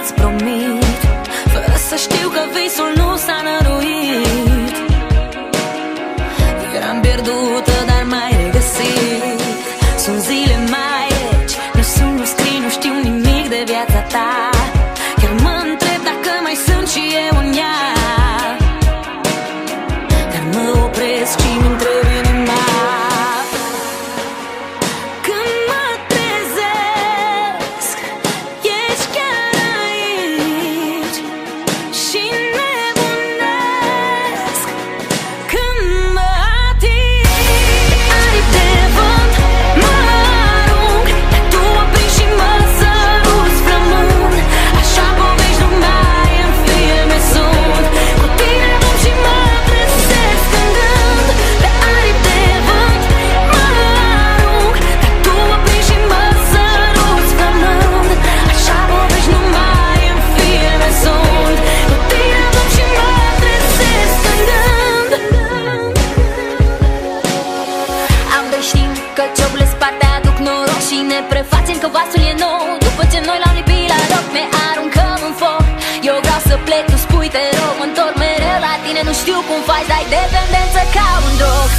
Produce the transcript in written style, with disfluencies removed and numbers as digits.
îți promit, fără să știu că visul nu s-a năruit. Eram pierdută, dar m-ai regăsit. Sunt zile mai reci, nu sun, nu scrii, nu știu nimic de viața ta. Chiar mă întreb dacă mai sunt și eu în ea. Dar mă opresc și-mi întreb inima. Când mă trezesc, ești chiar aici și nebunesc când mă ating. Aripi de vânt mă arunc, dar tu opri și mă săruți flămând. Așa povești numai în filme sunt. Cu tine vom și mă trezesc în gând. Pe aripi de vânt mă arunc, dar tu opri și mă săruți flămând. Așa povești numai în filme sunt. Cu tine vom și mă trezesc în gând. Amândoi știm că ciobule sparte aduc noroc și ne prefacem că vasul e nou. După ce noi l-am lipit la loc, ne aruncăm în foc. Eu vreau să plec, tu spui te rog, mă întorc mereu la tine. Nu știu cum faci, dai dependență ca un drog.